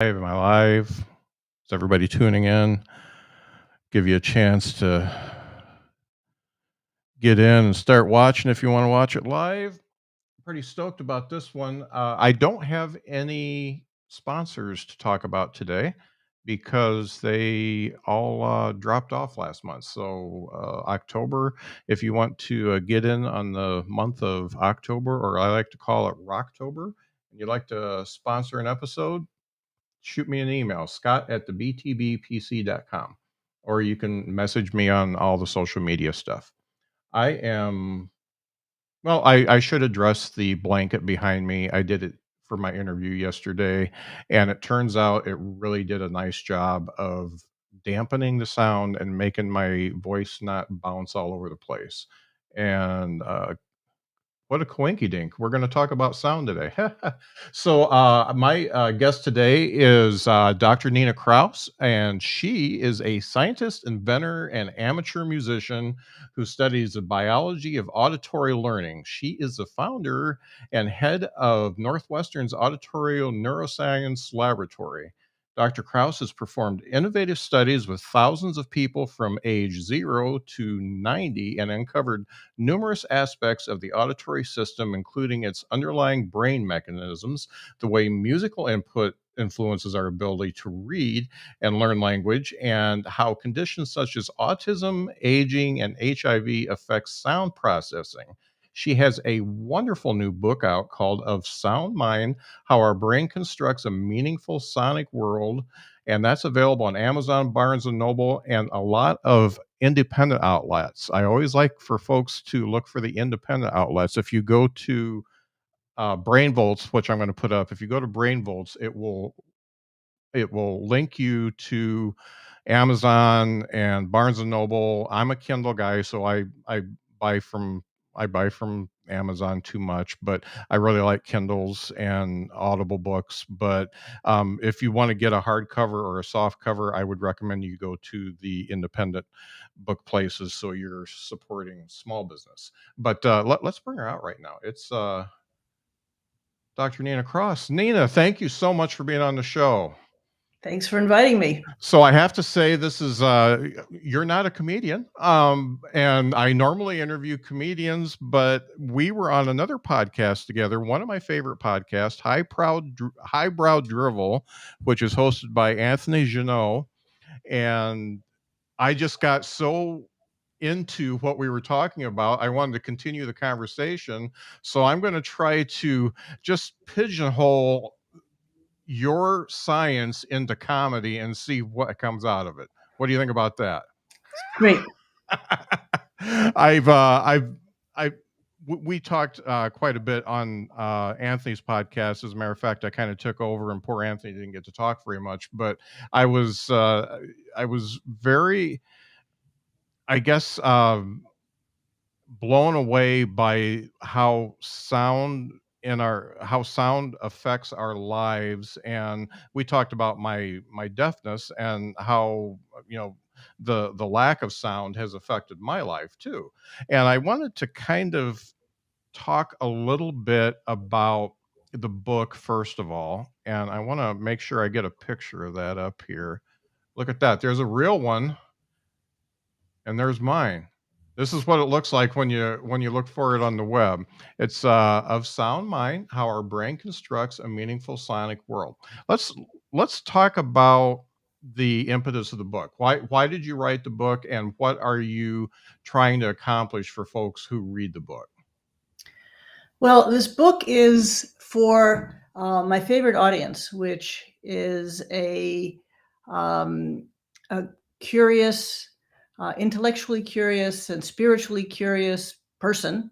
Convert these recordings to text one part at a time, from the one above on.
Am I live? Is everybody tuning in? Give you a chance to get in and start watching if you want to watch it live. Pretty stoked about this one. I don't have any sponsors to talk about today because they all dropped off last month. So, October, if you want to get in on the month of October, or I like to call it Rocktober, and you'd like to sponsor an episode, shoot me an email, scott at the btbpc.com, or you can message me on all the social media stuff. I am, well, I should address the blanket behind me. I did it for my interview yesterday, and it turns out it really did a nice job of dampening the sound and making my voice not bounce all over the place. And what a coinky dink. We're going to talk about sound today. So, my guest today is Dr. Nina Kraus, and she is a scientist, inventor, and amateur musician who studies the biology of auditory learning. She is the founder and head of Northwestern's Auditory Neuroscience Laboratory. Dr. Kraus has performed innovative studies with thousands of people from age 0 to 90 and uncovered numerous aspects of the auditory system, including its underlying brain mechanisms, the way musical input influences our ability to read and learn language, and how conditions such as autism, aging, and HIV affect sound processing. She has a wonderful new book out called Of Sound Mind: How Our Brain Constructs a Meaningful Sonic World. And that's available on Amazon, Barnes and Noble, and a lot of independent outlets. I always like for folks to look for the independent outlets. If you go to Brain Volts, which I'm going to put up, if you go to Brain Volts, it will link you to Amazon and Barnes and Noble. I'm a Kindle guy, so I buy from I buy from Amazon too much, but I really like Kindles and Audible books. But if you want to get a hardcover or a soft cover, I would recommend you go to the independent book places so you're supporting small business. But let's bring her out right now. It's Dr. Nina Cross. Nina, thank you so much for being on the show. Thanks for inviting me. So I have to say, this is you're not a comedian, and I normally interview comedians, but we were on another podcast together. One of my favorite podcasts, Highbrow Drivel, which is hosted by Anthony Janot, and I just got so into what we were talking about. I wanted to continue the conversation, so I'm going to try to just pigeonhole your science into comedy and see what comes out of it. What do you think about that? Great. We talked quite a bit on Anthony's podcast. As a matter of fact, I kind of took over, and poor Anthony didn't get to talk very much. But I was very, I guess, blown away by how sound affects our lives. And we talked about my deafness and how, the lack of sound has affected my life too. And I wanted to kind of talk a little bit about the book first of all, and I want to make sure I get a picture of that up here. Look at that, there's a real one, and there's mine. This is what it looks like when you look for it on the web. It's Of Sound Mind: How Our Brain Constructs a Meaningful Sonic World. Let's talk about the impetus of the book. Why did you write the book, and what are you trying to accomplish for folks who read the book? Well, this book is for my favorite audience, which is a curious, intellectually curious, and spiritually curious person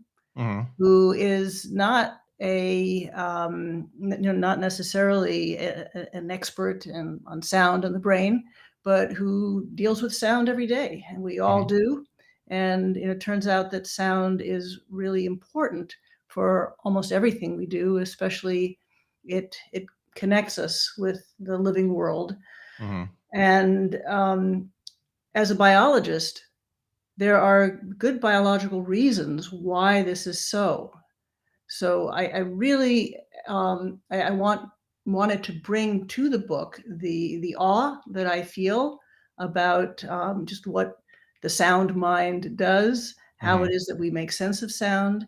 who is not not necessarily an expert on sound and the brain, but who deals with sound every day, and we all do. And it turns out that sound is really important for almost everything we do, especially it connects us with the living world. And as a biologist, there are good biological reasons why this is so. So I really I want wanted to bring to the book the awe that I feel about just what the sound mind does, how Mhm. it is that we make sense of sound.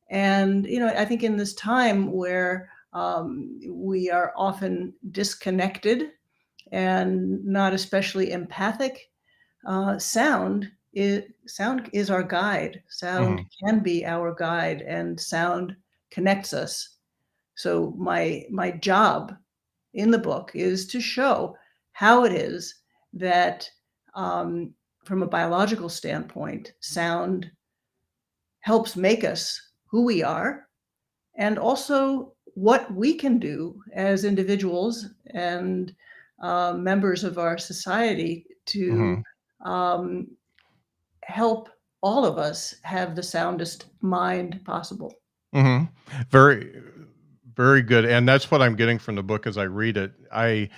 And, I think in this time where we are often disconnected and not especially empathic, sound is our guide. Sound Mhm. can be our guide, and sound connects us. So my job in the book is to show how it is that, um, from a biological standpoint, sound helps make us who we are, and also what we can do as individuals and members of our society to Mhm. um, help all of us have the soundest mind possible. Mhm. Very, very good, and that's what I'm getting from the book as I read it. I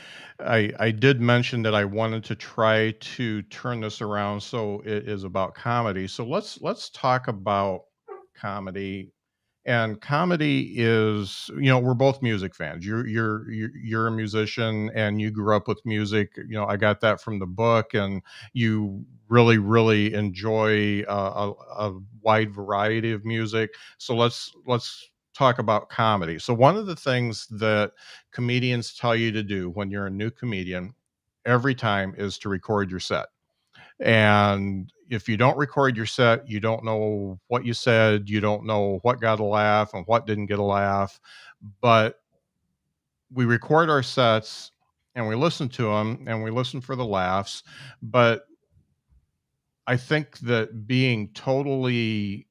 did mention that I wanted to try to turn this around so it is about comedy. So let's talk about comedy. And comedy is, we're both music fans. You're a musician and you grew up with music. I got that from the book, and you really enjoy a wide variety of music. So let's talk about comedy. So one of the things that comedians tell you to do when you're a new comedian every time is to record your set. And if you don't record your set, you don't know what you said, you don't know what got a laugh and what didn't get a laugh. But we record our sets and we listen to them and we listen for the laughs. But I think that being totally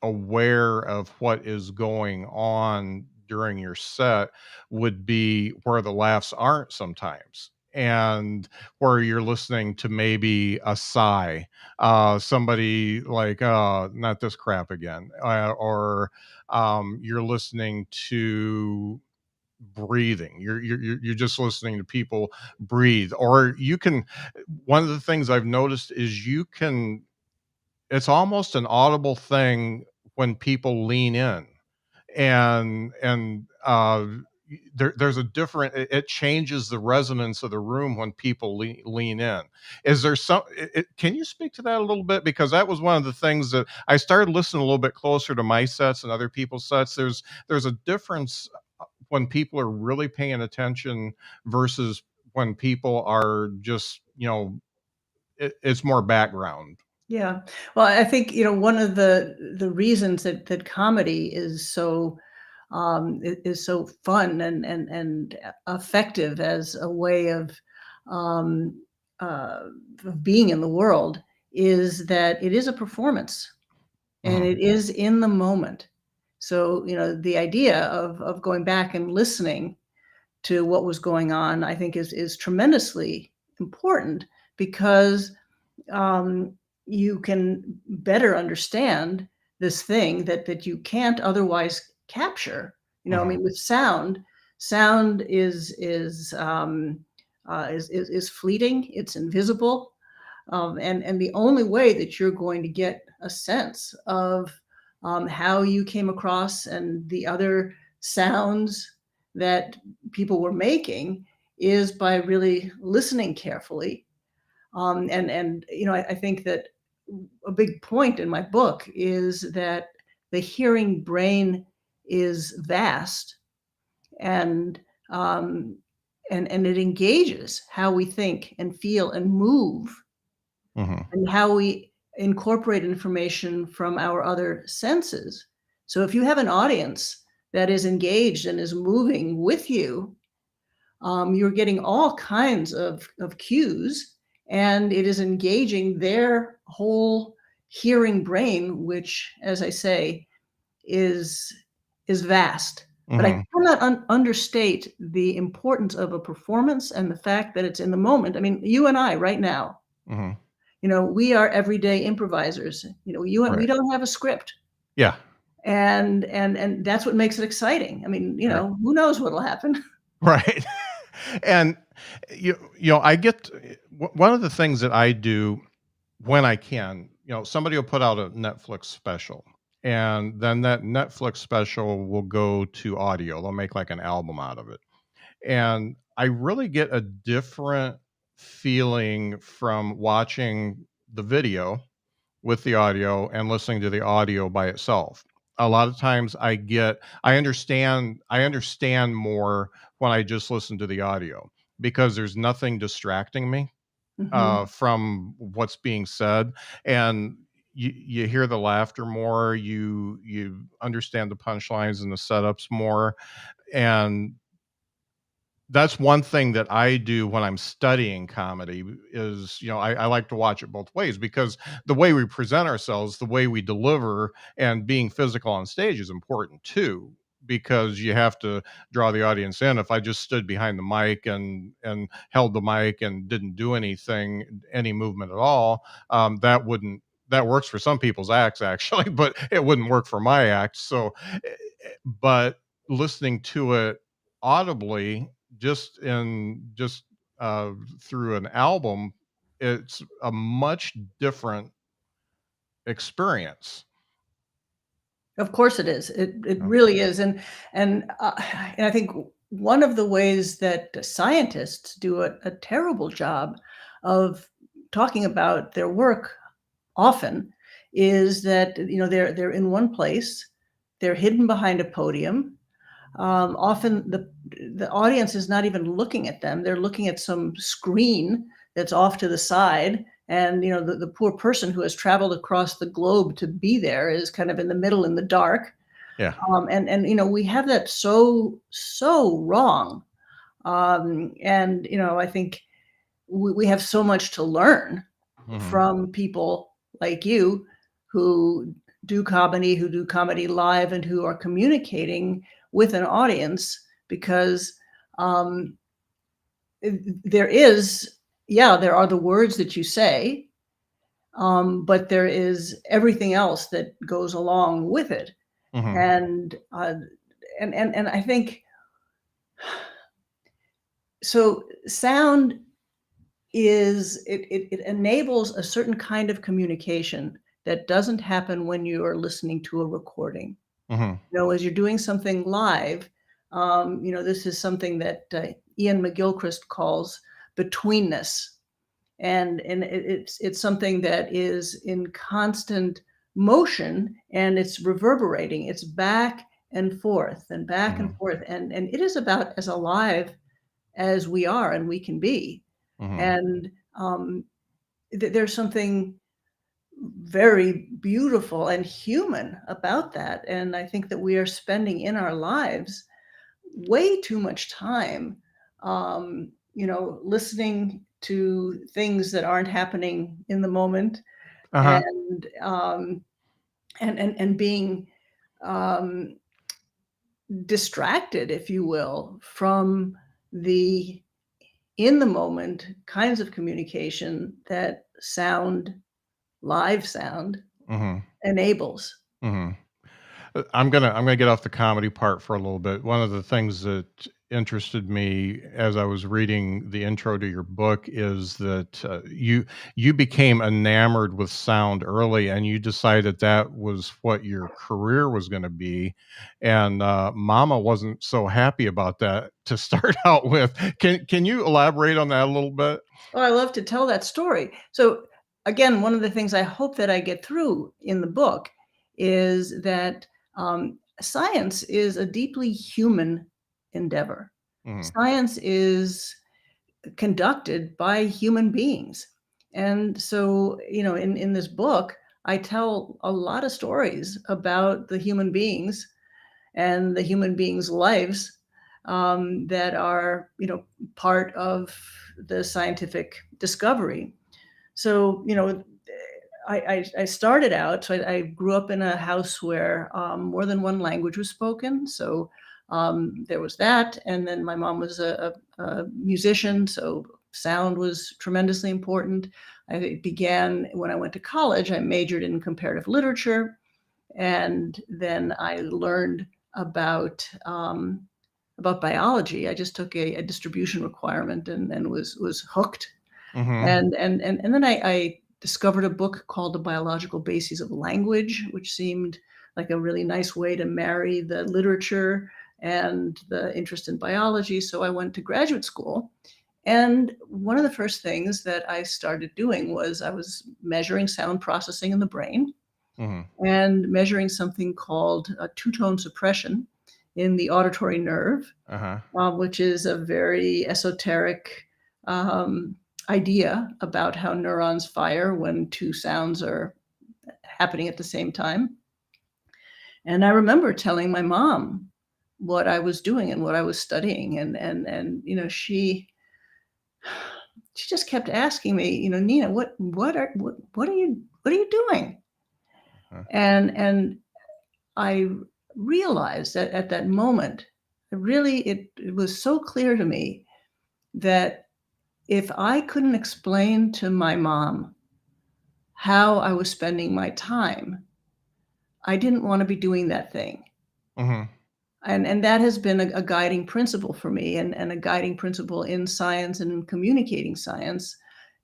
aware of what is going on during your set would be where the laughs aren't sometimes, and where you're listening to maybe a sigh, somebody like, not this crap again, or you're listening to breathing. You're just listening to people breathe, or you can. One of the things I've noticed is you can, it's almost an audible thing when people lean in, and there's a different, it changes the resonance of the room when people lean in. Is there some can you speak to that a little bit, because that was one of the things that I started listening a little bit closer to my sets and other people's sets. There's a difference when people are really paying attention versus when people are just, it's more background. Yeah. Well, I think, one of the reasons that comedy is so fun and effective as a way um, of being in the world is that it is a performance, and Mhm. it is in the moment. So, the idea of going back and listening to what was going on, I think is tremendously important, because um, you can better understand this thing that you can't otherwise capture. I Mhm. mean, with sound is fleeting. It's invisible, and the only way that you're going to get a sense of how you came across and the other sounds that people were making is by really listening carefully. I think that a big point in my book is that the hearing brain is vast, and um, and it engages how we think and feel and move, Mhm. and how we incorporate information from our other senses. So if you have an audience that is engaged and is moving with you, you're getting all kinds of cues, and it is engaging their whole hearing brain, which, as I say, is is vast. But I Mhm. cannot understate the importance of a performance and the fact that it's in the moment. I mean, you and I right now, Mhm. we are everyday improvisers. We Right. don't have a script, Yeah. and that's what makes it exciting. I mean, Right. who knows what'll happen? Right. And I get, one of the things that I do when I can, somebody will put out a Netflix special, and then that Netflix special will go to audio. They'll make like an album out of it. And I really get a different feeling from watching the video with the audio and listening to the audio by itself. A lot of times I understand more when I just listen to the audio because there's nothing distracting me Mhm. from what's being said, and you hear the laughter more, you understand the punchlines and the setups more, and that's one thing that I do when I'm studying comedy is, I like to watch it both ways because the way we present ourselves, the way we deliver, and being physical on stage is important too. Because you have to draw the audience in. If I just stood behind the mic and held the mic and didn't do anything, any movement at all, that works for some people's acts actually, but it wouldn't work for my act. But listening to it audibly just through an album, it's a much different experience. Of course it is. It Yeah. really is, and I think one of the ways that scientists do a terrible job of talking about their work often is that, they're in one place, they're hidden behind a podium. Often the audience is not even looking at them. They're looking at some screen that's off to the side. And the poor person who has traveled across the globe to be there is kind of in the middle in the dark. Yeah. And we have that so wrong. And I think we have so much to learn Mhm. from people like you who who do comedy live, and who are communicating with an audience, because um, there is, yeah, there are the words that you say, but there is everything else that goes along with it. Mhm. And I think so. Sound it enables a certain kind of communication that doesn't happen when you are listening to a recording. Mhm. As you're doing something live, this is something that Ian McGilchrist calls betweenness, and it's something that is in constant motion, and it's reverberating. It's back and forth and back and Mhm. forth, and it is about as alive as we are and we can be. Mhm. And there's something very beautiful and human about that. And I think that we are spending in our lives way too much time, listening to things that aren't happening in the moment, Uh-huh. and being um, distracted, if you will, from the in the moment kinds of communication that live sound Mhm. enables. Mhm. I'm gonna get off the comedy part for a little bit. One of the things that interested me as I was reading the intro to your book is that you became enamored with sound early, and you decided that was what your career was going to be. And Mama wasn't so happy about that to start out with. Can you elaborate on that a little bit? Oh, I love to tell that story. So, again, one of the things I hope that I get through in the book is that science is a deeply human endeavor. Hmm. Science is conducted by human beings. And so, in this book, I tell a lot of stories about the human beings and the human beings' lives, that are, part of the scientific discovery. So, I started out, so I grew up in a house where more than one language was spoken. So there was that. And then my mom was a musician. So sound was tremendously important. I began when I went to college, I majored in comparative literature. And then I learned about about biology. I just took a distribution requirement, and was hooked. Hmm. And then I discovered a book called The Biological Bases of Language, which seemed like a really nice way to marry the literature and the interest in biology. So I went to graduate school. And one of the first things that I started doing was I was measuring sound processing in the brain Mhm. and measuring something called two-tone suppression in the auditory nerve, Uh-huh. which is a very esoteric um, idea about how neurons fire when two sounds are happening at the same time. And I remember telling my mom what I was doing and what I was studying, and she just kept asking me, Nina, what are you doing? Uh, And I realized that at that moment, it was so clear to me that if I couldn't explain to my mom how I was spending my time, I didn't want to be doing that thing. mhm. And that has been a guiding principle for me, and a guiding principle in science and in communicating science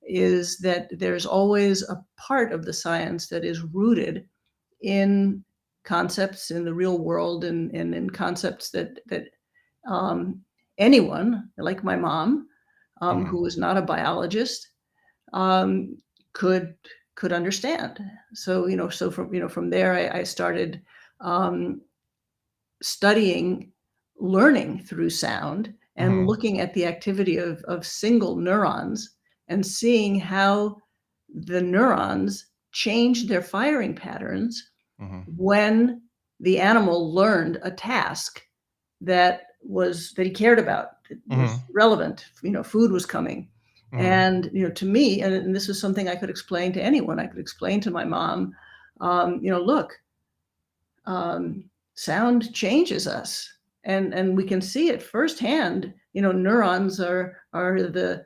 is that there's always a part of the science that is rooted in concepts in the real world, and in concepts that um, anyone like my mom, Mhm. who was not a biologist, um, could could understand. So from there, I started um, studying, learning through sound, and Mhm. looking at the activity of single neurons and seeing how the neurons changed their firing patterns Mhm. when the animal learned a task that he cared about, it was Mhm. relevant, food was coming. Mhm. And to me, and this is something I could explain to anyone, I could explain to my mom, look, um, sound changes us, and we can see it firsthand. Neurons are the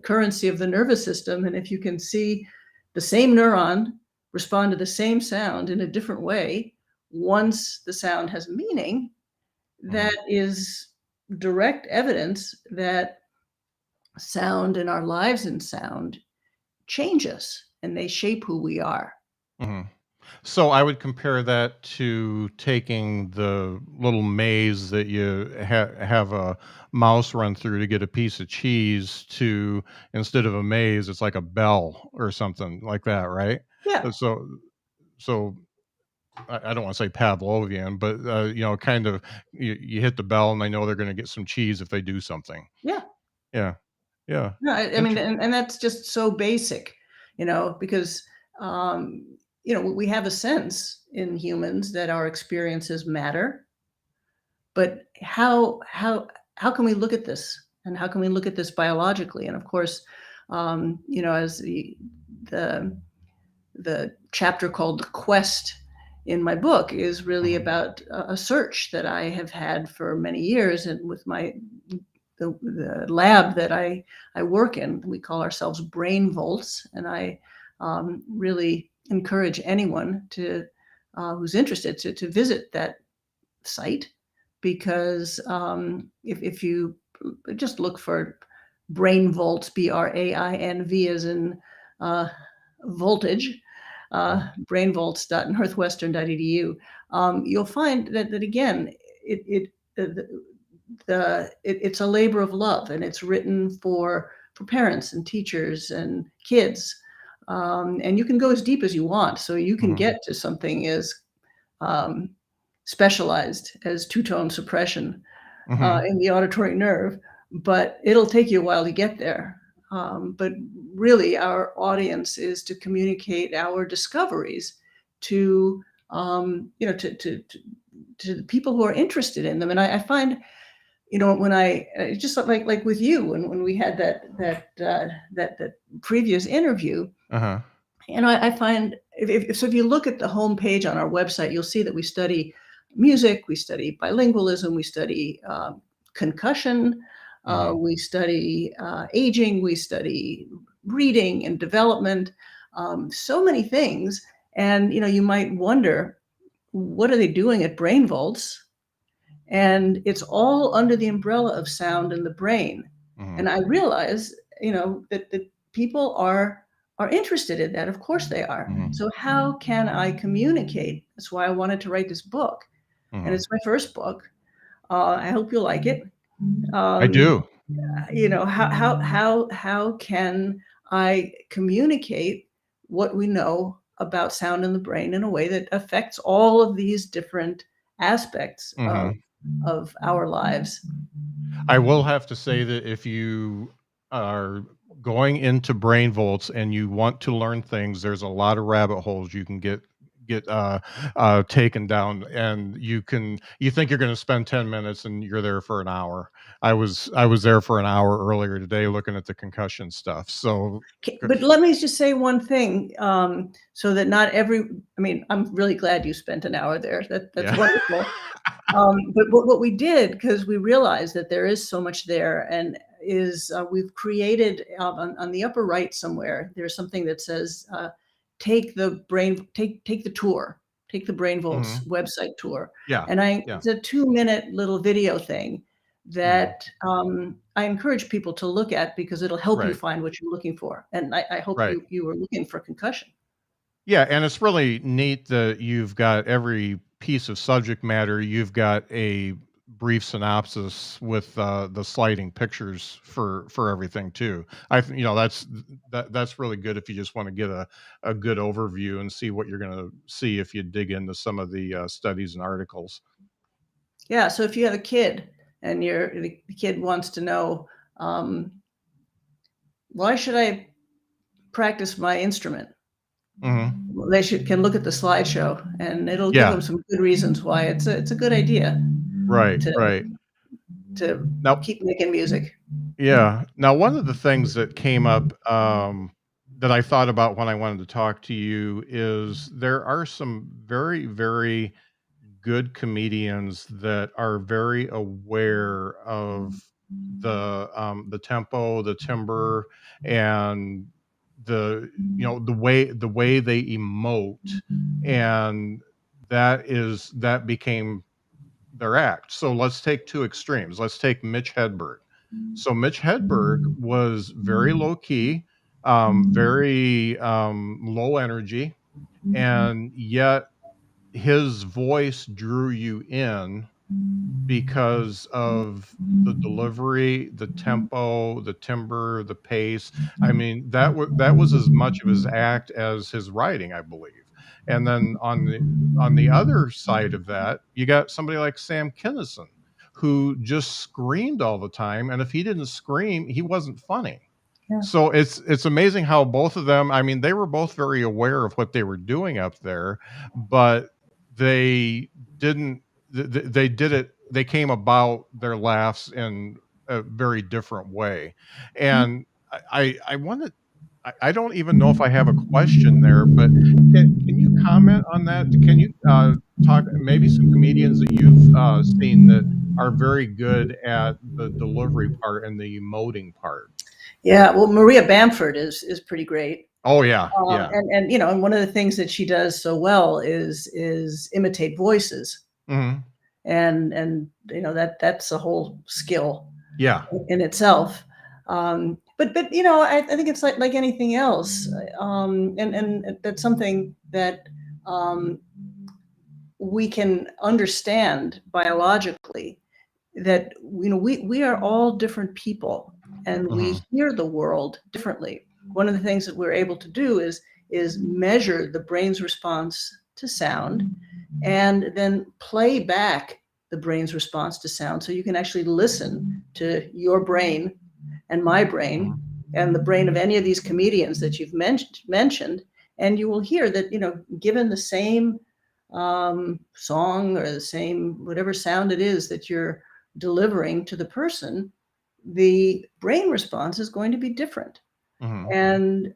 currency of the nervous system, and if you can see the same neuron respond to the same sound in a different way once the sound has meaning, that Mhm. is direct evidence that sound and our lives in sound change us, and they shape who we are. Mhm. So I would compare that to taking the little maze that you have a mouse run through to get a piece of cheese to, instead of a maze, it's like a bell or something like that, right? Yeah, So I don't want to say Pavlovian, but kind of you hit the bell and they know they're going to get some cheese if they do something. yeah. Yeah, yeah. No, I mean, Inter- and that's just so basic, because, we have a sense in humans that our experiences matter, but how can we look at this? And how can we look at this biologically? And of course, as the the chapter called "The Quest" in my book is really mhm, about a search that I have had for many years, and with the lab that I work in, we call ourselves brain volts, and I really encourage anyone who's interested to visit that site, because if you just look for brain volts, BRAINV, as in uh, voltage, mhm, brainvolts.northwestern.edu, you'll find that again, it's a labor of love, and it's written for parents and teachers and kids, and you can go as deep as you want, so you can mhm, get to something as um, specialized as two-tone suppression mhm, in the auditory nerve, but it'll take you a while to get there. But really, our audience is to communicate our discoveries to to the people who are interested in them. And I find, when I just like with you, when we had that previous interview, uh-huh, I find, if you look at the homepage on our website, you'll see that we study music, we study bilingualism, we study concussion, mhm, we study aging, we study reading and development, so many things. And you might wonder, what are they doing at Brain Volts? And it's all under the umbrella of sound in the brain. mhm, And I realize, that people are interested in that. Of course they are. mhm, So how can I communicate? That's why I wanted to write this book, and mhm, it's my first book. I hope you like it. I Um, do. how can I communicate what we know about sound in the brain in a way that affects all of these different aspects Mhm. of our lives? I will have to say that if you are going into brain volts and you want to learn things, there's a lot of rabbit holes you can get taken down, and you think you're going to spend 10 minutes and you're there for an hour. I was there for an hour earlier today looking at the concussion stuff. So But let me just say one thing, so that not every. I mean, I'm really glad you spent an hour there. That's yeah. wonderful. But what we did, because we realized that there is so much there, and is we've created on the upper right somewhere. There's something that says, take the tour, take the Brain Volts Mhm. website tour, Yeah. and Yeah. it's a 2-minute little video thing Mhm. that I encourage people to look at because it'll help you Right. find what you're looking for. And I hope Right. you were looking for concussion. Yeah, and it's really neat that you've got every piece of subject matter. You've got a brief synopsis with the sliding pictures for everything too. That's really good if you just want to get a good overview and see what you're going to see if you dig into some of the studies and articles. Yeah. So if you have a kid and the kid wants to know, um, why should I practice my instrument? Hmm. Well, they can look at the slideshow, and it'll give Yeah. them some good reasons why it's a good idea Right. to Right. to Now, keep making music. yeah. Now, one of the things that came up that I thought about when I wanted to talk to you is there are some very, very good comedians that are very aware of the tempo, the timbre, and the way they emote, and that became their act. So let's take two extremes. Let's take Mitch Hedberg. So Mitch Hedberg was very low key, very low energy, and yet his voice drew you in because of the delivery, the tempo, the timbre, the pace. I mean, that was as much of his act as his writing, I believe. And then on the other side of that, you got somebody like Sam Kinison, who just screamed all the time, and if he didn't scream, he wasn't funny. Yeah. So it's amazing how both of them, I mean, they were both very aware of what they were doing up there, but they didn't they did it they came about their laughs in a very different way. And I wanted I don't even know if I have a question there, but can you comment on that? Can you talk maybe some comedians that you've seen that are very good at the delivery part and the emoting part? Yeah. Well, Maria Bamford is pretty great. Oh yeah, yeah. And one of the things that she does so well is imitate voices, Mhm. and that's a whole skill Yeah. in itself. But I think it's like anything else, and that's something that um, we can understand biologically, that we are all different people, and we Mhm. hear the world differently. One of the things that we're able to do is measure the brain's response to sound, and then play back the brain's response to sound, so you can actually listen to your brain and my brain Mhm. and the brain of any of these comedians that you've mentioned, and you will hear that, given the same song or the same whatever sound it is that you're delivering to the person, the brain response is going to be different. Mhm. And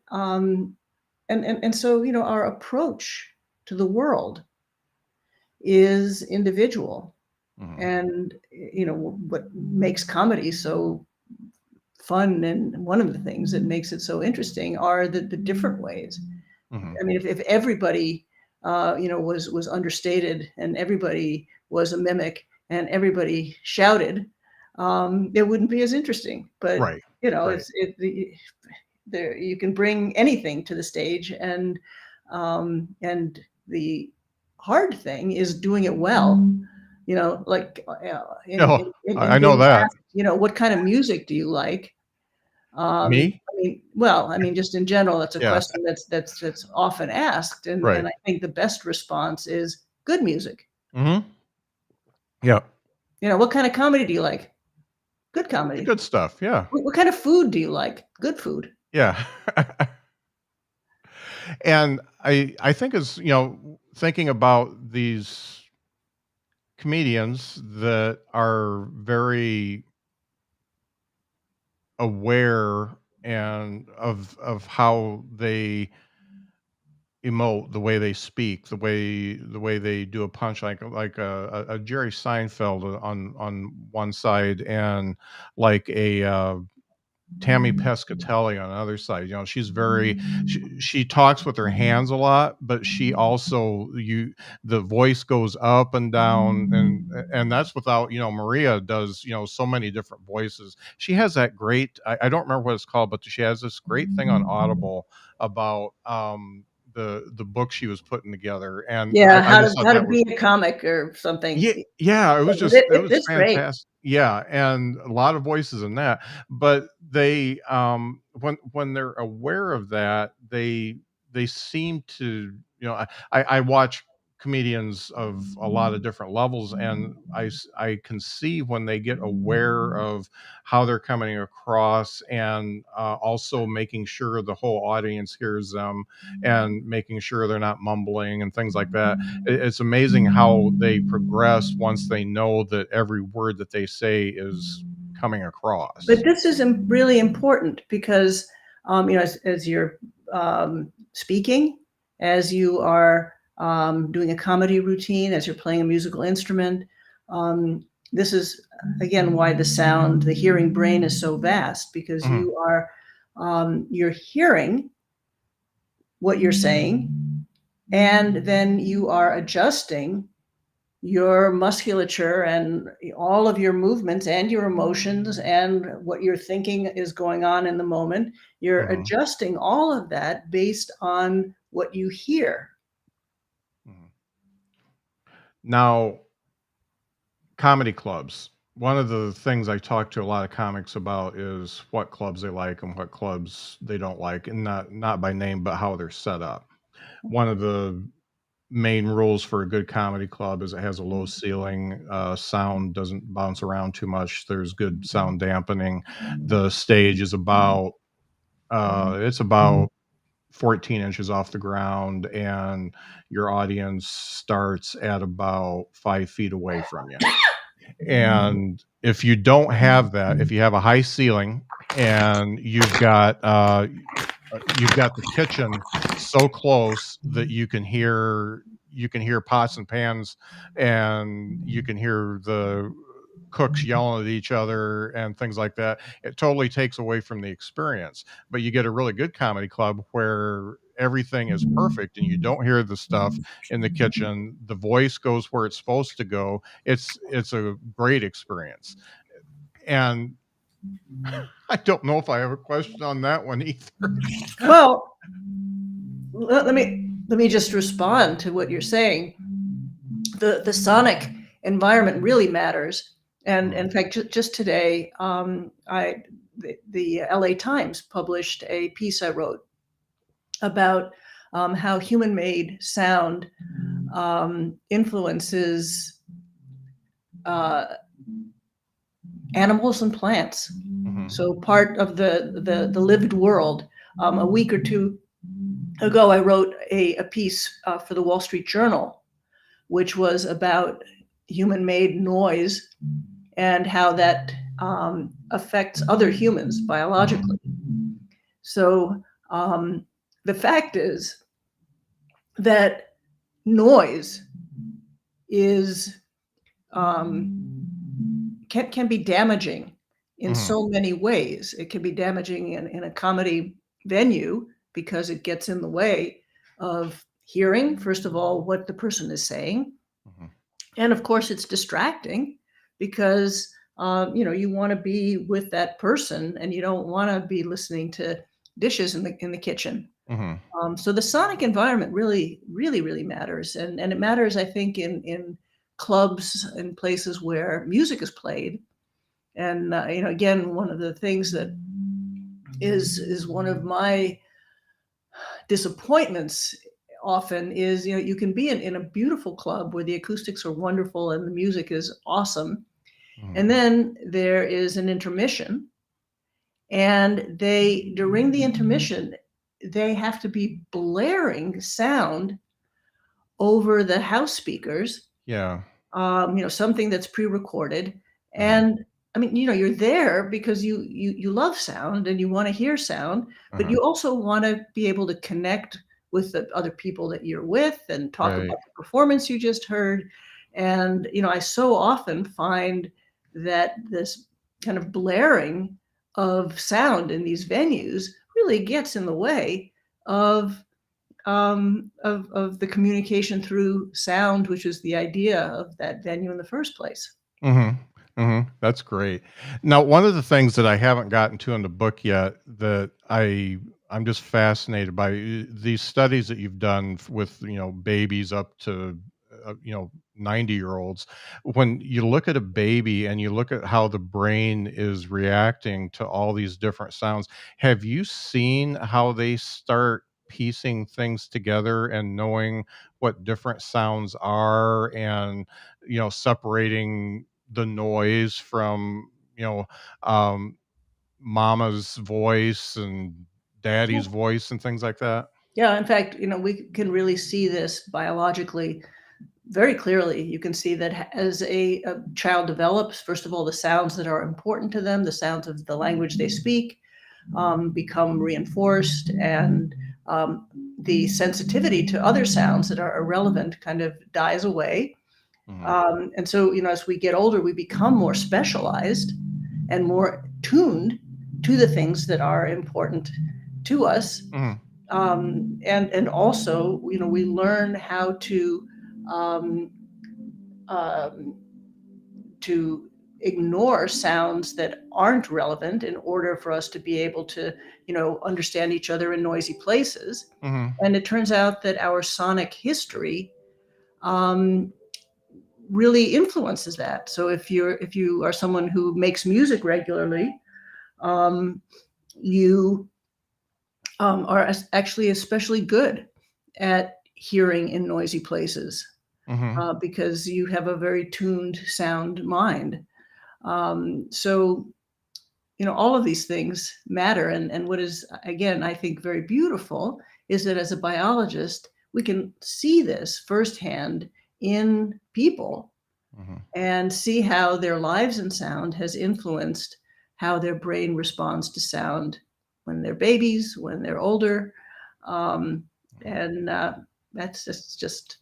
so, our approach to the world is individual. Mhm. And what makes comedy so fun, and one of the things that makes it so interesting, are the different ways. Mhm. I mean, if everybody, was understated, and everybody was a mimic, and everybody shouted, it wouldn't be as interesting. But Right. Right. there you can bring anything to the stage, and the hard thing is doing it well. like No, in I know being that. asked, what kind of music do you like? Me? I mean, just in general, that's a Yeah, question that's often asked, right. and I think the best response is good music. Mhm. Yeah. What kind of comedy do you like? Good The comedy. good stuff, yeah. What kind of food do you like? Good food. Yeah. And I think as, thinking about these comedians that are very aware and of how they emote, the way they speak, the way they do a punch, like a Jerry Seinfeld on one side, and like a Tammy Pescatelli on the other side. She's she talks with her hands a lot, but she also the voice goes up and down, and that's without, Maria does, so many different voices. She has that great, I don't remember what it's called, but she has this great thing on Audible about the book she was putting together, and Yeah, I just thought how to that be was, a comic or something. yeah, yeah, it was But just, it was it's great. fantastic. Yeah, and a lot of voices in that, but they, when they're aware of that, they seem to, I watch comedians of a lot of different levels, and I can see when they get aware of how they're coming across, and also making sure the whole audience hears them, and making sure they're not mumbling and things like that. It's amazing how they progress once they know that every word that they say is coming But across. this is really important because, as you're speaking, as you are doing a comedy routine, as you're playing a musical instrument, this is again why the hearing brain is so vast, because Mhm, you're hearing what you're saying, and then you are adjusting your musculature and all of your movements and your emotions and what you're thinking is going on in the moment. You're mhm, adjusting all of that based on what you hear. mhm. Now, comedy clubs. One of the things I talk to a lot of comics about is what clubs they like and what clubs they don't like, and not by name, but how they're set up. One of the main rules for a good comedy club is it has a low ceiling, sound doesn't bounce around too much, there's good sound dampening. The stage is about, it's about 14 inches off the ground, and your audience starts at about 5 feet away from you. And if you don't have that, if you have a high ceiling, and you've got the kitchen so close that you can hear pots and pans, and you can hear the cooks yelling at each other and things like that. It totally takes away from the experience. But you get a really good comedy club where everything is perfect, and you don't hear the stuff in the kitchen. The voice goes where it's supposed to go. It's a great experience. And I don't know if I have a question on that one either. Well, let me just respond to what you're saying. The sonic environment really matters, and Mhm, in fact, just today, the LA Times published a piece I wrote about how human-made sound influences uh, animals and plants. mhm, So part of the lived world. A week or two ago, I wrote a piece for the Wall Street Journal, which was about human-made noise and how that affects other humans mhm, biologically. So the fact is that noise is can be damaging in mhm, so many ways. It can be damaging in a comedy venue because it gets in the way of hearing, first of all, what the person is saying. mhm, And of course, it's distracting because you want to be with that person and you don't want to be listening to dishes in the kitchen. mhm, So the sonic environment really, really, really matters, and it matters, I think, in clubs and places where music is played. And again, one of the things that is one of my disappointments often is, you can be in a beautiful club where the acoustics are wonderful and the music is awesome, Mhm. and then there is an intermission, and they during the intermission they have to be blaring sound over the house speakers, Yeah. something that's pre-recorded. Uh-huh. And I mean, you're there because you love sound and you want to hear sound, but Uh-huh. you also want to be able to connect with the other people that you're with and talk Right. about the performance you just heard. And I so often find that this kind of blaring of sound in these venues really gets in the way of of the communication through sound, which is the idea of that venue in the first place. Mhm. Mhm. That's great. Now, one of the things that I haven't gotten to in the book yet that I'm just fascinated by these studies that you've done with, babies up to 90-year-olds. When you look at a baby and you look at how the brain is reacting to all these different sounds, have you seen how they start piecing things together and knowing what different sounds are and separating the noise from, you know, um, mama's voice and daddy's voice and things like that? Yeah, in fact, we can really see this biologically very clearly. You can see that as a child develops, first of all, the sounds that are important to them, the sounds of the language they speak, become reinforced, and um, the sensitivity to other sounds that are irrelevant kind of dies away. Mhm. And so, as we get older, we become more specialized and more tuned to the things that are important to us. Mhm. And also, we learn how um, um, to ignore sounds that aren't relevant in order for us to be able to, understand each other in noisy places. Mhm. And it turns out that our sonic history um, really influences that. So if you are someone who makes music regularly, um, you are actually especially good at hearing in noisy places, Mhm. because you have a very tuned sound mind. So all of these things matter. And what is, again, I think very beautiful is that as a biologist, we can see this firsthand in people Mhm. and see how their lives in sound has influenced how their brain responds to sound when they're babies, when they're older. Um, Mhm. and that's just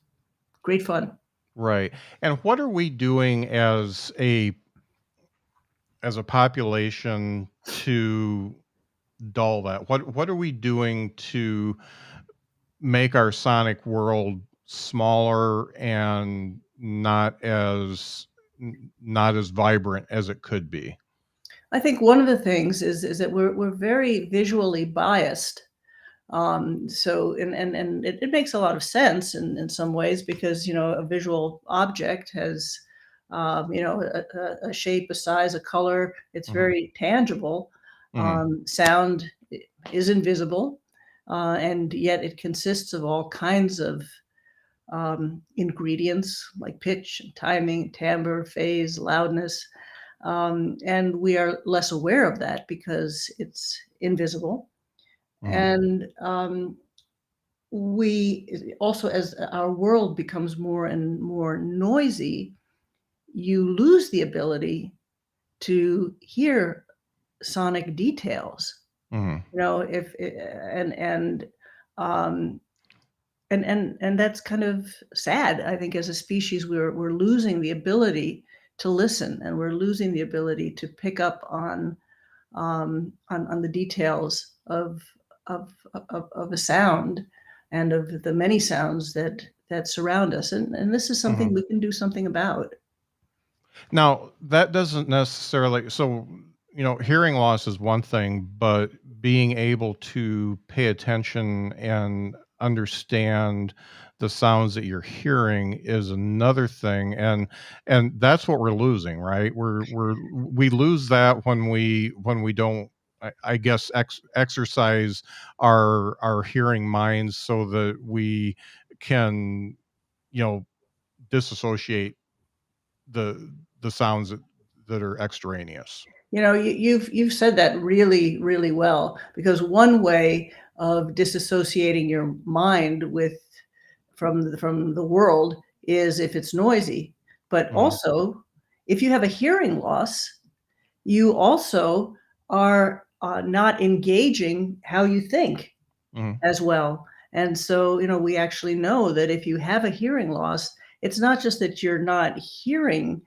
great fun. Right. And what are we doing as a population to dull that? What are we doing to make our sonic world smaller and not as vibrant as it could be? I think one of the things is that we're very visually biased. So and it makes a lot of sense in some ways, because a visual object has a shape, a size, a color. It's Mhm. very tangible. Mhm. Sound is invisible, and yet it consists of all kinds of ingredients like pitch, and timing, timbre, phase, loudness. And we are less aware of that because it's invisible. Mhm. And we also, as our world becomes more and more noisy, you lose the ability to hear sonic details. Mhm. If um, and that's kind of sad. I think as a species, we're losing the ability to listen, and we're losing the ability to pick up on the details of a sound, and of the many sounds that surround us. And this is something Mhm. we can do something about. Now, that doesn't necessarily, so, hearing loss is one thing, but being able to pay attention and understand the sounds that you're hearing is another thing, and that's what we're losing, right? We lose that when we don't, I guess, exercise our hearing minds so that we can, you know, disassociate the sounds that are extraneous. You've said that really, really well, because one way of disassociating your mind with from the world is if it's noisy. But Mhm, also, if you have a hearing loss, you also are not engaging how you think mhm, as well. And so, we actually know that if you have a hearing loss, it's not just that you're not hearing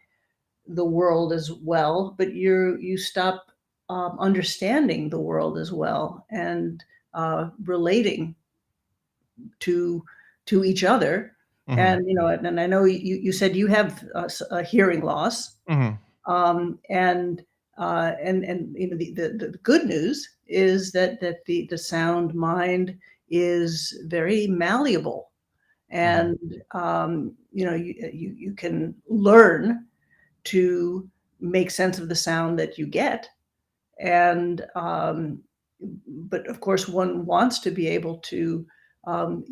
the world as well, but you stop understanding the world as well, and relating to to each other. mhm, And I know you said you have a hearing loss, mhm, and the good news is that the sound mind is very malleable, mhm, and you can learn to make sense of the sound that you get. And but of course, one wants to be able to um,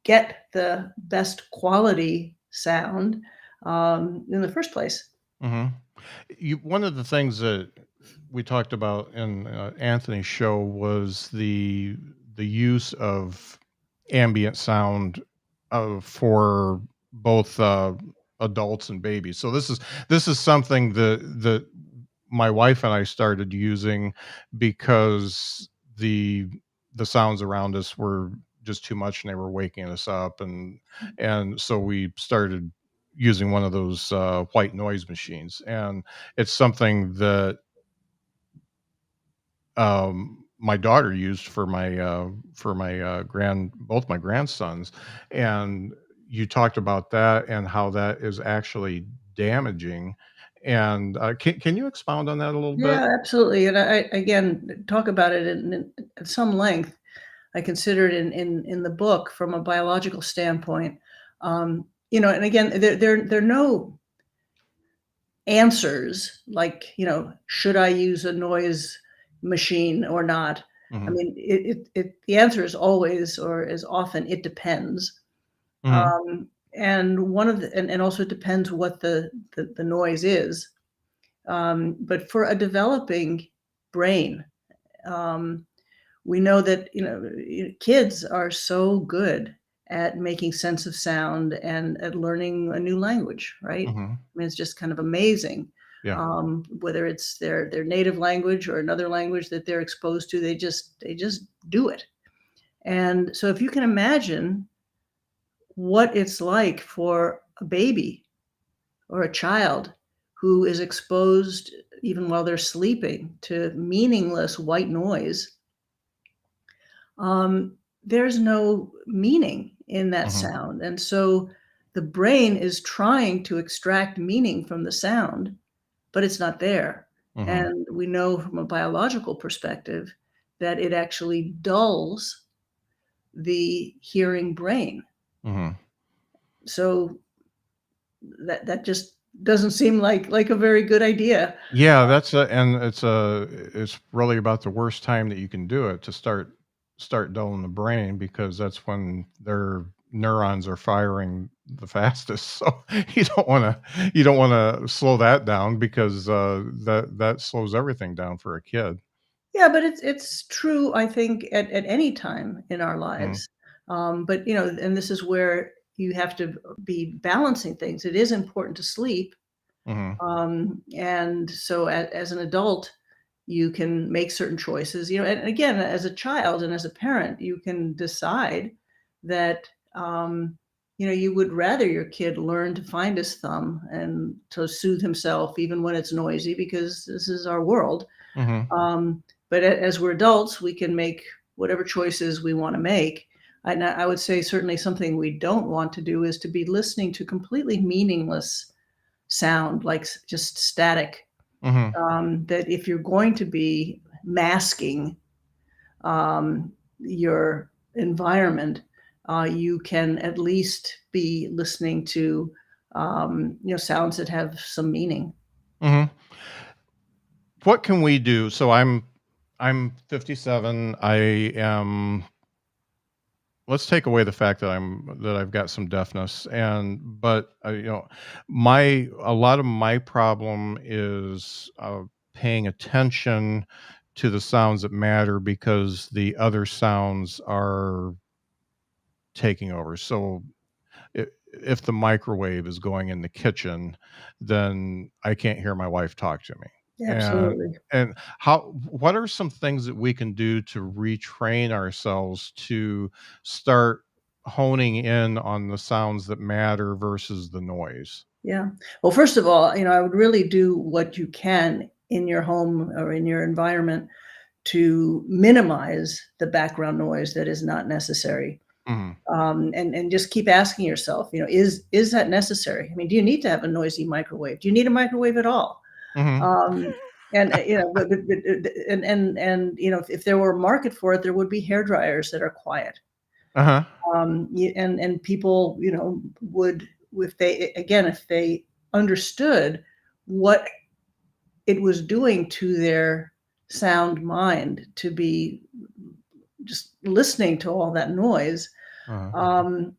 get the best quality sound in the first place. mhm. One of the things that we talked about in Anthony's show was the use of ambient sound for both adults and babies. So this is something that my wife and I started using because the sounds around us were just too much and they were waking us up, and so we started using one of those white noise machines, and it's something that my daughter used for my both my grandsons, and you talked about that and how that is actually damaging. And can you expound on that a little bit? Yeah, absolutely. And I again talk about it at some length. I consider it in the book from a biological standpoint. And again, there are no answers like, should I use a noise machine or not? I Hmm. mean, the answer is always, or as often, it depends. Hmm. And and also it depends what the noise is. But for a developing brain, um, we know that kids are so good at making sense of sound and at learning a new language, right? Hmm. I mean, it's just kind of amazing. Yeah. Whether it's their native language or another language that they're exposed to, they just do it. And so, if you can imagine what it's like for a baby or a child who is exposed, even while they're sleeping, to meaningless white noise, there's no meaning in that Hmm. sound. And so the brain is trying to extract meaning from the sound, but it's not there. Hmm. And we know from a biological perspective that it actually dulls the hearing brain. Hmm. So that just doesn't seem like a very good idea. Yeah, and it's really about the worst time that you can do it to start dulling the brain, because that's when their neurons are firing the fastest. So you don't want to slow that down, because that slows everything down for a kid. Yeah, but it's true, I think, at any time in our Mm-hmm. lives. But and this is where you have to be balancing things. It is important to sleep, Mm-hmm. and so as an adult, you can make certain choices. And again, as a child and as a parent, you can decide that you would rather your kid learn to find his thumb and to soothe himself even when it's noisy, because this is our world. Mm-hmm. um, but as we're adults, we can make whatever choices we want to make. And I would say certainly something we don't want to do is to be listening to completely meaningless sound, like just static. Mm-hmm. That if you're going to be masking your environment, you can at least be listening to sounds that have some meaning. Mhm. What can we do? So I'm 57. I am let's take away the fact that I've got some deafness, but my a lot of my problem is paying attention to the sounds that matter because the other sounds are taking over. So if the microwave is going in the kitchen, then I can't hear my wife talk to me. And Absolutely. and what are some things that we can do to retrain ourselves to start honing in on the sounds that matter versus the noise? Yeah. Well, first of all, I would really do what you can in your home or in your environment to minimize the background noise that is not necessary. Mhm. And just keep asking yourself, is that necessary? I mean, do you need to have a noisy microwave? Do you need a microwave at all? Mhm. Um, and if there were a market for it, there would be hair dryers that are quiet. Uh-huh. And people, would, if they understood what it was doing to their sound mind to be just listening to all that noise, Uh-huh. um,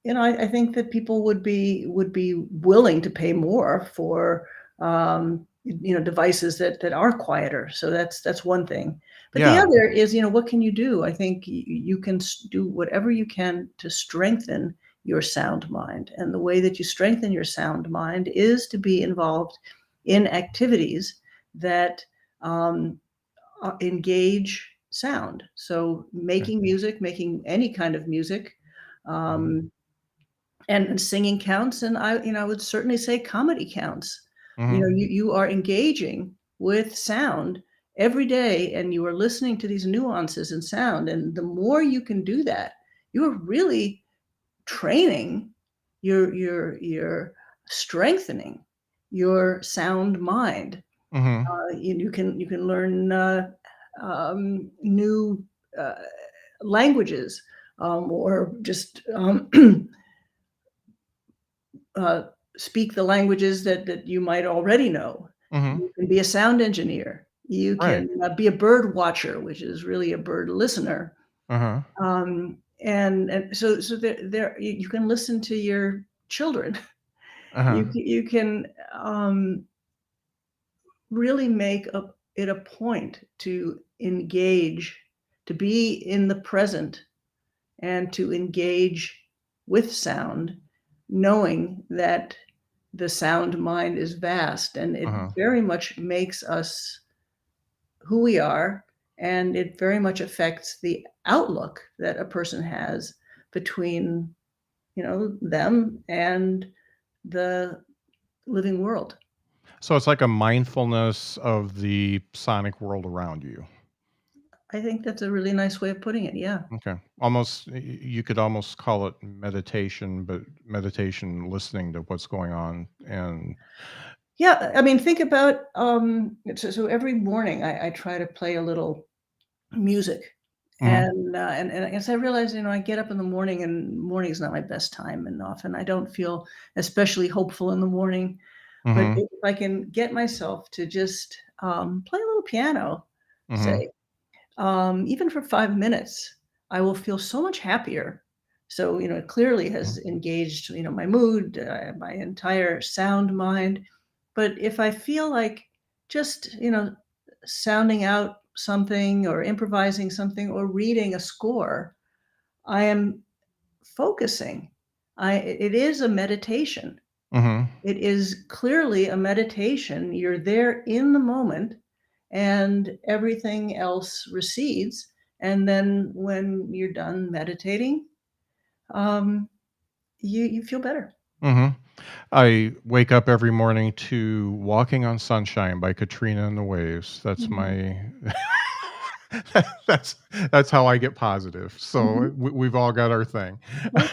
I think that people would be willing to pay more for devices that are quieter. So that's one thing. But the Yeah. other is, what can you do? I think you can do whatever you can to strengthen your sound mind. And the way that you strengthen your sound mind is to be involved in activities that um, engage sound. So Okay. making music, making any kind of music, Mhm. um, and singing counts, and I would certainly say comedy counts. Mhm. You are engaging with sound every day, and you are listening to these nuances in sound, and the more you can do that, you are really training your strengthening your sound mind. Mhm. You can learn new uh, languages, or just uh, speak the languages that you might already know. Mhm. You can be a sound engineer. You Right. can be a bird watcher, which is really a bird listener. Uh-huh. And so there you can listen to your children. Uh-huh. You can really make it a point to engage, to be in the present, and to engage with sound, knowing that the sound mind is vast and it Uh-huh. very much makes us who we are, and it very much affects the outlook that a person has between them and the living world. So it's like a mindfulness of the sonic world around you. I think that's a really nice way of putting it. Yeah. Okay. Almost you could almost call it meditation, but meditation listening to what's going on and Yeah, I mean, think about, so every morning I try to play a little music, Mhm. and I guess I realize, I get up in the morning, and morning is not my best time, and often I don't feel especially hopeful in the morning. But Mhm. if I can get myself to just, play a little piano, Mhm. say, even for 5 minutes, I will feel so much happier. So, it clearly has Mhm. engaged, my mood, my entire sound mind. But if I feel like just, sounding out something or improvising something or reading a score, I am focusing. It is a meditation. Mhm. It is clearly a meditation. You're there in the moment, and everything else recedes. And then when you're done meditating, um, you feel better. Mhm. I wake up every morning to "Walking on Sunshine" by Katrina and the Waves. That's Mhm. my that's that's how I get positive. So Mhm. we've all got our thing. Right.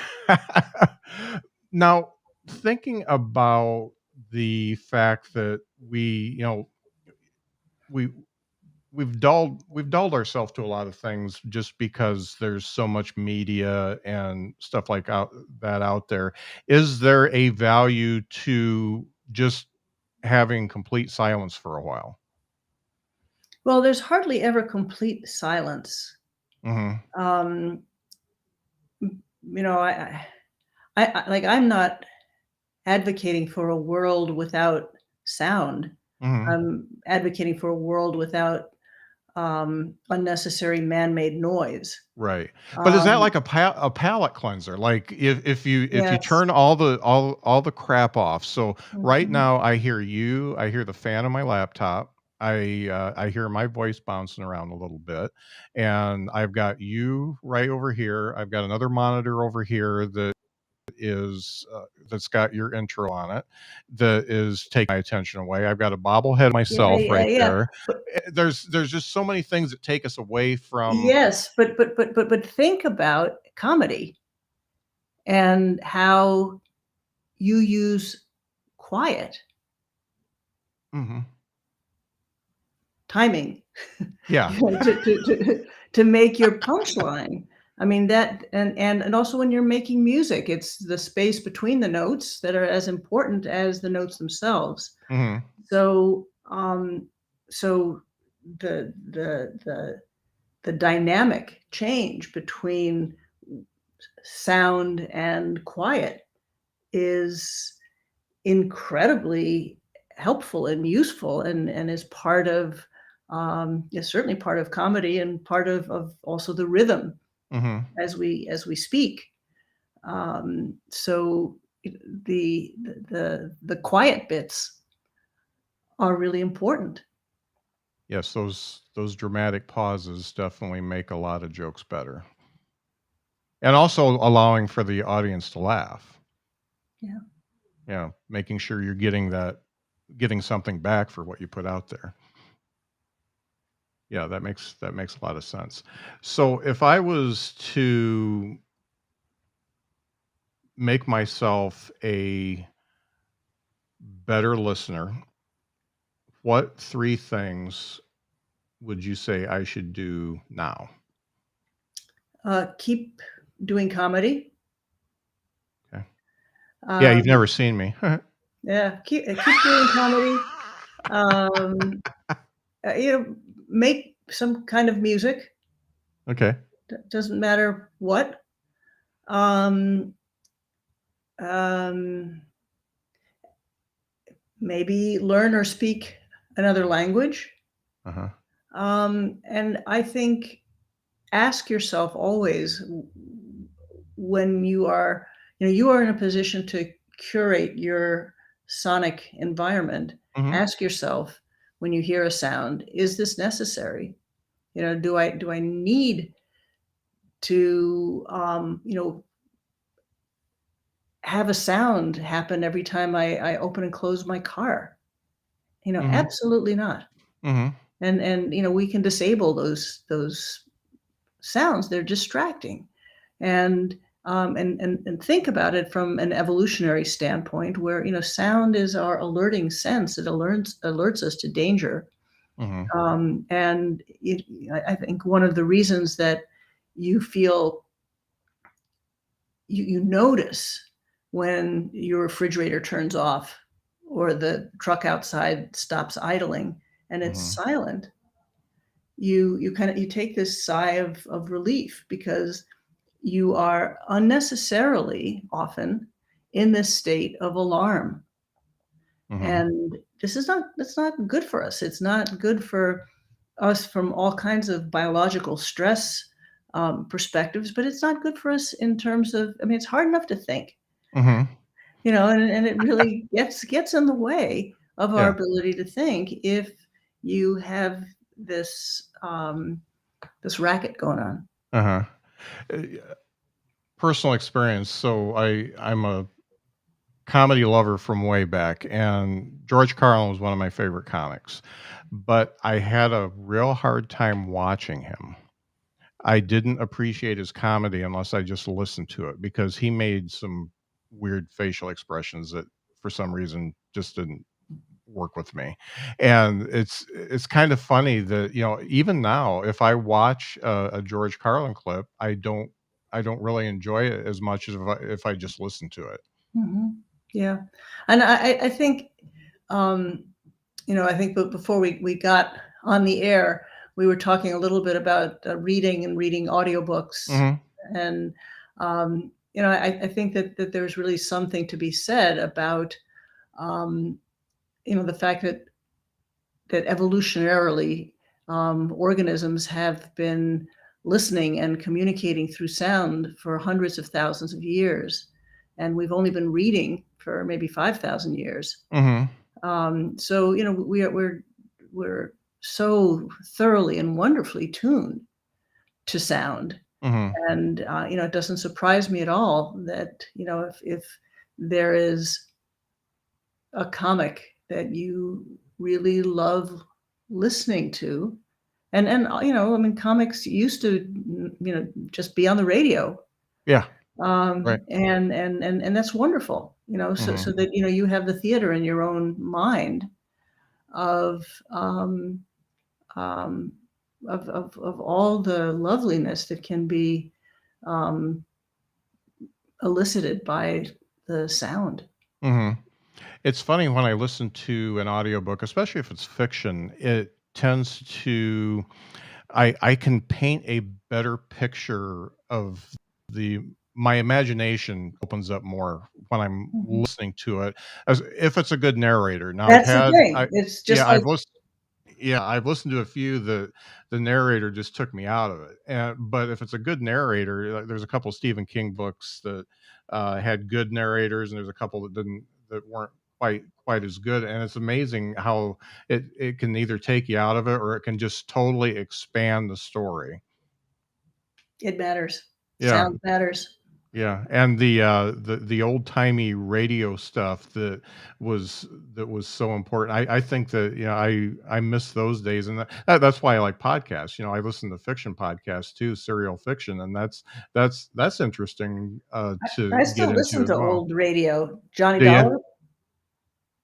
Now, thinking about the fact that we we've dulled ourselves to a lot of things just because there's so much media and stuff like out there. Is there a value to just having complete silence for a while? Well, there's hardly ever complete silence. Mhm. Um, you know, like, I'm not advocating for a world without sound. Mhm. I'm advocating for a world without, unnecessary man-made noise. Right. But is that Um, like a palate cleanser? Like if you yes. turn all the crap off. So right Mhm. now I hear you, I hear the fan of my laptop, I hear my voice bouncing around a little bit, and I've got you right over here. I've got another monitor over here that's got your intro on it that is taking my attention away. I've got a bobblehead Yeah, myself yeah, right yeah. there. But There's just so many things that take us away from. yes, but think about comedy and how you use quiet, Mhm. timing, Yeah. you know, to make your punchline. I mean, that and also when you're making music, it's the space between the notes that are as important as the notes themselves. Mhm. So, so the dynamic change between sound and quiet is incredibly helpful and useful and is part of is certainly part of comedy and part of also the rhythm Mhm. as we speak. So the quiet bits are really important. Yes, those dramatic pauses definitely make a lot of jokes better. And also allowing for the audience to laugh. Yeah. Yeah, making sure you're getting something back for what you put out there. Yeah, that makes a lot of sense. So if I was to make myself a better listener, what 3 things would you say I should do now? Keep doing comedy. Okay. Yeah, you've Um, never seen me. yeah, keep doing comedy. Um, you know, make some kind of music. Okay. Doesn't matter what. Um, um, maybe learn or speak another language. Uh-huh. And I think ask yourself always when you are in a position to curate your sonic environment. Mhm. Ask yourself when you hear a sound, is this necessary? Do I need to have a sound happen every time I open and close my car? Mhm. Absolutely not. Mhm. And we can disable those sounds. They're distracting. And think about it from an evolutionary standpoint, where sound is our alerting sense. It alerts us to danger. Mhm. And I think one of the reasons that you feel you notice when your refrigerator turns off or the truck outside stops idling and it's Mhm. silent, you take this sigh of relief because you are unnecessarily often in this state of alarm. Mhm. And that's not good for us. It's not good for us from all kinds of biological stress perspectives, but it's not good for us in terms of, I mean, it's hard enough to think, Mhm. and it really gets in the way of our Yeah. ability to think if you have this racket going on. Uh-huh. Uh, Personal experience. So I'm a comedy lover from way back, and George Carlin was one of my favorite comics. But I had a real hard time watching him. I didn't appreciate his comedy unless I just listened to it because he made some weird facial expressions that for some reason just didn't. work with me. And it's kind of funny that, even now, if I watch a George Carlin clip, I don't really enjoy it as much as if I just listen to it. Mhm. Yeah. And I think, um, I think before we got on the air, we were talking a little bit about reading and reading audiobooks. Mhm. And, I think that there's really something to be said about, um, the fact that evolutionarily, organisms have been listening and communicating through sound for hundreds of thousands of years, and we've only been reading for maybe 5,000 years. Mhm. So we're so thoroughly and wonderfully tuned to sound, Mhm. and it doesn't surprise me at all that if there is a comic that you really love listening to. And I mean, comics used to, just be on the radio, Yeah. Right. and that's wonderful, so Mhm. that, you have the theater in your own mind of, um, of all the loveliness that can be, um, elicited by the sound. Mhm. It's funny when I listen to an audiobook, especially if it's fiction, it tends to I can paint a better picture of the my imagination opens up more when I'm Mhm. listening to it, as if it's a good narrator. Now That's the thing. I It's yeah, just like I've listened to a few that the narrator just took me out of it, but if it's a good narrator, like, there's a couple Stephen King books that, had good narrators, and there's a couple that weren't quite as good, and it's amazing how it can either take you out of it or it can just totally expand the story. it matters. Yeah. Sound matters. Yeah, and the old-timey radio stuff was that was so important. I think that, I miss those days, and that's why I like podcasts. I listen to fiction podcasts too, serial fiction, and that's interesting, to I get still into listen as to well. old radio. Johnny Do you? Dollar?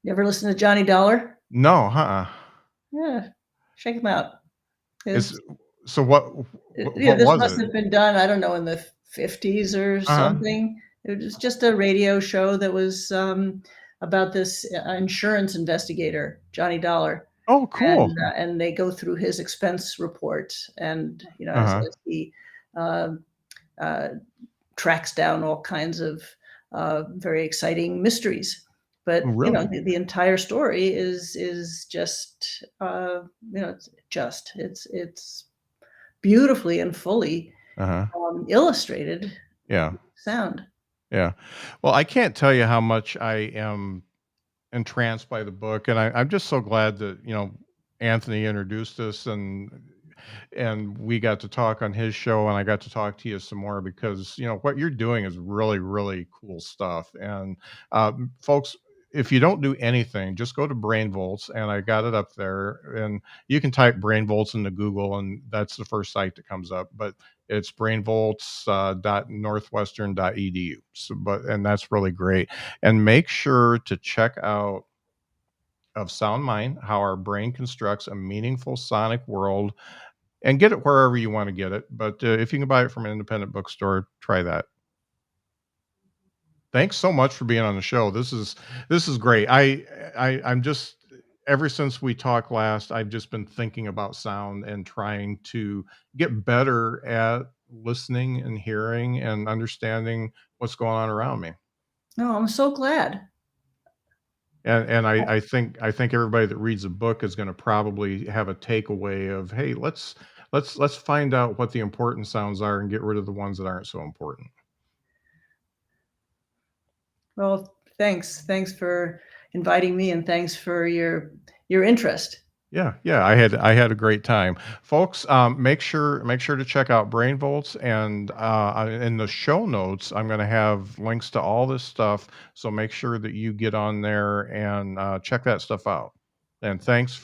You ever listen to Johnny Dollar? No, uh-uh. Yeah, check him out. Is It's so what this was must it? have been done, I don't know, in the '50s or Uh-huh. something. It was just a radio show that was, about this, insurance investigator, Johnny Dollar, Oh, cool. and they go through his expense report and, Uh-huh. as he, um, uh tracks down all kinds of very exciting mysteries. But Really? the entire story is just it's beautifully and fully Uh-huh. illustrated Yeah. sound. Yeah. Well, I can't tell you how much I am entranced by the book, and I'm just so glad that, Anthony introduced us, and we got to talk on his show, and I got to talk to you some more because, what you're doing is really, really cool stuff. And, folks, if you don't do anything, just go to Brain Volts, and I got it up there, and you can type Brain Volts into Google, and that's the first site that comes up. But it's brainvolts, .northwestern.edu. And that's really great. And make sure to check out of Sound Mind, how our brain constructs a meaningful sonic world, and get it wherever you want to get it. But if you can buy it from an independent bookstore, try that. Thanks so much for being on the show. This is great. I'm just ever since we talked last, I've just been thinking about sound and trying to get better at listening and hearing and understanding what's going on around me. No, I'm so glad. And I think everybody that reads a book is gonna probably have a takeaway of, "Hey, let's find out what the important sounds are and get rid of the ones that aren't so important." Well, thanks for inviting me, and thanks for your interest. Yeah, yeah, I had a great time. Folks, make sure to check out Brain Volts, and, in the show notes, I'm gonna have links to all this stuff, so make sure that you get on there and, check that stuff out. And thanks